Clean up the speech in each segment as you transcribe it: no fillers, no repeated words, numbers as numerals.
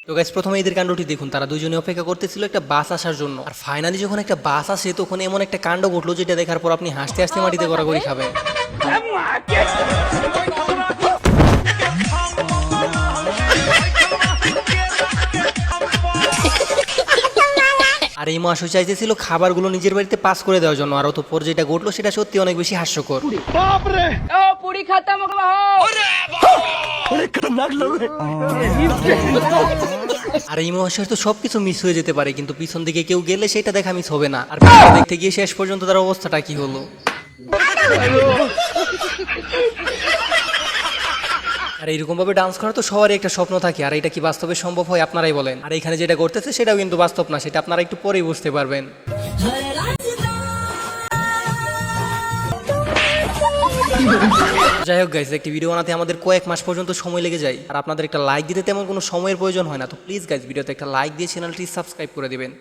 তো গাইস প্রথমে এদের কাণ্ডটি দেখুন, তারা দুইজনে অপেক্ষা করতেছিল একটা বাস আসার জন্য। আর ফাইনালি যখন একটা বাস আসে তখন এমন একটা কাণ্ড ঘটলো যেটা দেখার পর আপনি হাসতে হাসতে মাটিতে গড়াগড়ি খাবেন। আর এই মহাশয় চাইতেছিল খাবারগুলো নিজের বাড়িতে পাস করে দেওয়ার জন্য, আর অতঃপর যেটা ঘটলো সেটা সত্যি অনেক বেশি হাস্যকর। আর এই মহাশয়ের তো সবকিছু মিস হয়ে যেতে পারে, কিন্তু পিছন দিকে কেউ গেলে সেটা দেখা মিস হবে না। আর ভিডিও দেখতে গিয়ে শেষ পর্যন্ত তার অবস্থাটা কি হলো। আর এইরকম ভাবে ডান্স করা তো সবারই একটা স্বপ্ন থাকে, আর এটা কি বাস্তবে সম্ভব হয় আপনারাই বলেন। আর এখানে যেটা করতেছে সেটাও কিন্তু বাস্তব না, সেটা আপনারা একটু পরেই বুঝতে পারবেন। যাই হোক গাইজ, একটি ভিডিও বানাতে আমাদের কয়েক মাস পর্যন্ত সময় লেগে যায়, আর আপনাদের একটা লাইক দিতে তেমন কোনো সময়ের প্রয়োজন হয় না। তো প্লিজ গাইজ ভিডিওতে একটা লাইক দিয়ে চ্যানেলটি সাবস্ক্রাইব করে দিবেন।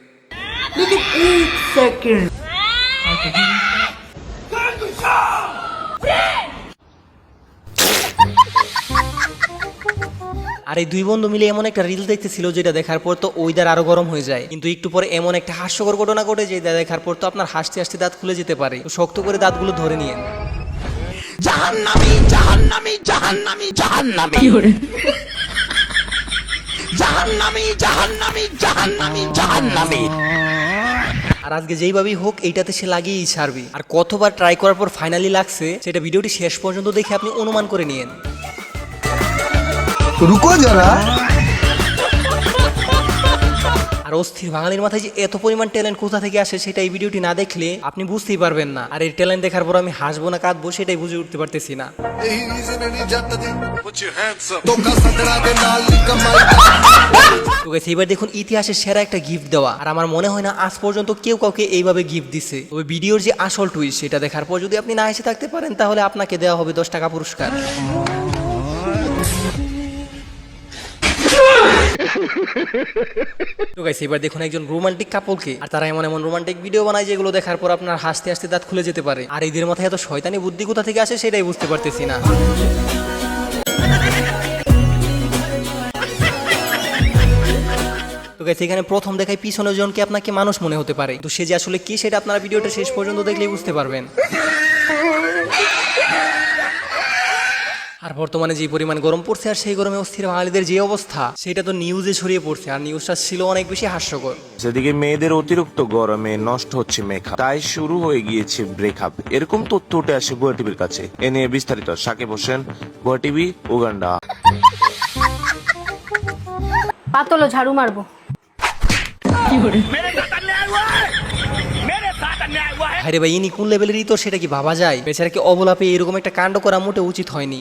আর এই দুই বন্ধু মিলে এমন একটা রিল দেখতেছিল যেটা দেখার পর তো ওইদার আরো গরম হয়ে যায়, কিন্তু একটু পরে এমন একটা হাস্যকর ঘটনা ঘটে যেটা দেখার পর তো আপনার হাসতে হাসতে দাঁত খুলে যেতে পারে। তো শক্ত করে দাঁতগুলো ধরে নিয়েন। জাহান্নামী জাহান্নামী জাহান্নামী জাহান্নামী জাহান্নামী জাহান্নামী জাহান্নামী জাহান্নামী। আর আজকে যেইভাবেই হোক এইটাতে সে লাগিয়েই ছাড়বে। আর কতবার ট্রাই করার পর ফাইনালি লাগছে সেটা ভিডিওটি শেষ পর্যন্ত দেখে আপনি অনুমান করে নিয়েন। রুকো যারা। আর অস্থির বাঙালির মাথায় যে এত পরিমাণ ট্যালেন্ট কোথা থেকে আসে সেটা এই ভিডিওটি না দেখলে আপনি বুঝতেই পারবেন না। আর এই ট্যালেন্ট দেখার পর আমি হাসবো না কাঁদবো সেটাই বুঝে উঠতে পারতেছি না। তো গাইস এবার দেখুন ইতিহাসের সেরা একটা গিফট দেওয়া, আর আমার মনে হয় না আজ পর্যন্ত কেউ কাউকে এইভাবে গিফট দিছে। তবে ভিডিওর যে আসল টুইস্ট সেটা দেখার পর যদি আপনি না এসে থাকতে পারেন তাহলে আপনাকে দেওয়া হবে 10 টাকা পুরস্কার। তো গাইস এবার দেখুন একজন রোমান্টিক কাপলকে, আর তারা এমন এমন রোমান্টিক ভিডিও বানায় যেগুলো দেখার পর আপনার হাসতে হাসতে দাঁত খুলে যেতে পারে। আর এদের মাথায় এত শয়তানি বুদ্ধি কোথা থেকে আসে সেটাই বুঝতে পারতেছি না। তো গাইস এখানে প্রথম দেখায় পিছনের জনকে আপনাকে মানুষ মনে হতে পারে, তো সে যে আসলে কি সেটা আপনারা ভিডিওটা শেষ পর্যন্ত দেখলেই বুঝতে পারবেন। আর বর্তমানে যে পরিমাণ গরম পড়ছে আর সেই গরমে অস্থির বাঙালিদের যে অবস্থা সেটা তো নিউজে ছড়িয়ে পড়ছে, আর নিউজটা ছিল অনেক বেশি হাস্যকর। সেদিকে মেয়েদের অতিরিক্ত গরমে নষ্ট হচ্ছে মেকআপ, তাই শুরু হয়ে গিয়েছে ব্রেকআপ, এরকম তথ্য উঠে আসে ভুয়া টিভির কাছে। এ নিয়ে বিস্তারিত সাকিব হোসেন, ভুয়া টিভি, উগান্ডা। পাতলো ঝাড়ু মারবো। আরে ভাই ইনি কোন লেভেলেরই তো সেটা কি ভাবা যায়? বেচারাকে অবলা পেয়ে এরকম একটা কাণ্ড করা মোটে উচিত হয়নি।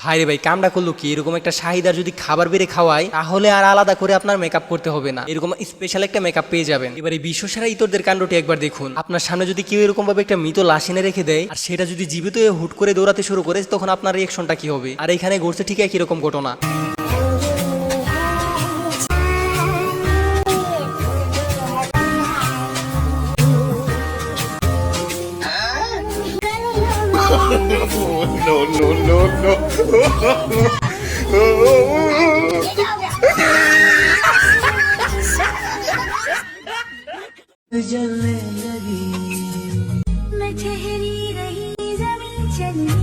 হায় রে ভাই কামটা করলো কি? এরকম একটা শাহিদার যদি খাবার বেড়ে খাওয়ায় তাহলে আর আলাদা করে আপনার মেকআপ করতে হবে না, এরকম স্পেশাল একটা মেকআপ পেয়ে যাবেন। এবার এই বিশ্বসেরা ইতরদের কাণ্ডটি একবার দেখুন। আপনার সামনে যদি কেউ এরকম ভাবে একটা মৃত লাশ এনে রেখে দেয় আর সেটা যদি জীবিত হয়ে হুট করে দৌড়াতে শুরু করে তখন আপনার রিয়েকশনটা কি হবে? আর এখানে ঘটছে ঠিক একই রকম ঘটনা। मैं ठहरी रही जमीन चलने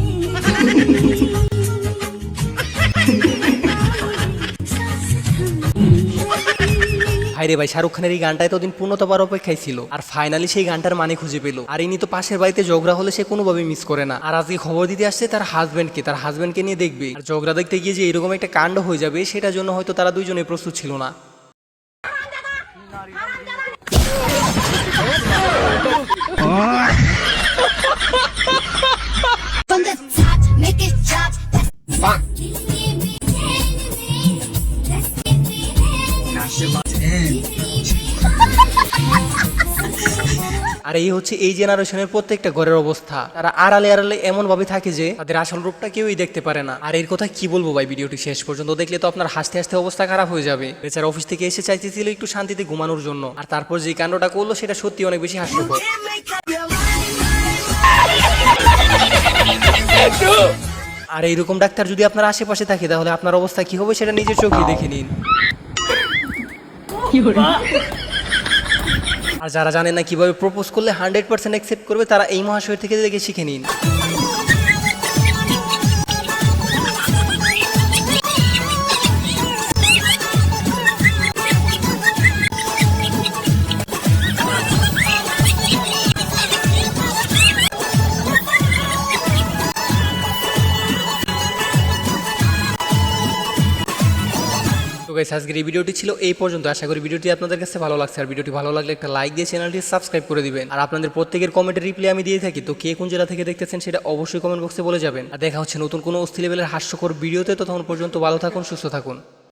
হায়রে ভাই শাহরুখ খানের এই গানটা এতদিন পূর্ণতা পাওয়ার অপেক্ষায় ছিল, আর ফাইনালি সেই গানটার মানে খুঁজে পেল। আর ইনি তো পাশের বাড়িতে ঝগড়া হলে সে কোনোভাবেই মিস করে না, আর আজকে খবর দিতে আসছে তার হাজবেন্ডকে নিয়ে দেখবে। আর ঝগড়া দেখতে গিয়ে যে এরকম একটা কাণ্ড হয়ে যাবে সেটার জন্য হয়তো তারা দুইজনে প্রস্তুত ছিল না। From the top, make it drop. আর এই হচ্ছে এই জেনারেশনের প্রত্যেকটা ঘরের অবস্থা। তারা আড়ালে আড়ালে এমন ভাবে থাকে যে তাদের আসল রূপটা কেউই দেখতে পারে না। আর এর কথা কি বলবো ভাই, ভিডিওটি শেষ পর্যন্ত দেখলে তো আপনার হাসতে হাসতে অবস্থা খারাপ হয়ে যাবে। বেচারা অফিস থেকে এসে চাইতেছিল একটু শান্তিতে ঘুমানোর জন্য, আর তারপর যে কাণ্ডটা করলো সেটা সত্যি অনেক বেশি হাস্যকর। আর এইরকম ডাক্তার যদি আপনার আশেপাশে থাকে তাহলে আপনার অবস্থা কি হবে সেটা নিজের চোখে দেখে নিন। আর যারা জানেন না কিভাবে প্রপোজ করলে 100% অ্যাকসেপ্ট করবে তারা এই মহাশয়ের থেকে দেখে শিখে নিন। তো গাইস আজকের এই ভিডিওটি ছিল এই পর্যন্ত। আশা করি ভিডিওটি আপনাদের কাছে ভালো লাগছে। আর ভিডিওটি ভালো লাগলে একটা লাইক দিয়ে চ্যানেলটি সাবস্ক্রাইব করে দিবেন। আর আপনাদের প্রত্যেকের কমেন্টের রিপ্লাই আমি দিয়ে থাকি, তো কে কোন জেলা থেকে দেখতেছেন সেটা অবশ্যই কমেন্ট বক্সে বলে যাবেন। আর দেখা হচ্ছে নতুন কোনো অস্থির লেভেলের হাস্যকর ভিডিওতে। ততক্ষণ পর্যন্ত ভালো থাকুন, সুস্থ থাকুন।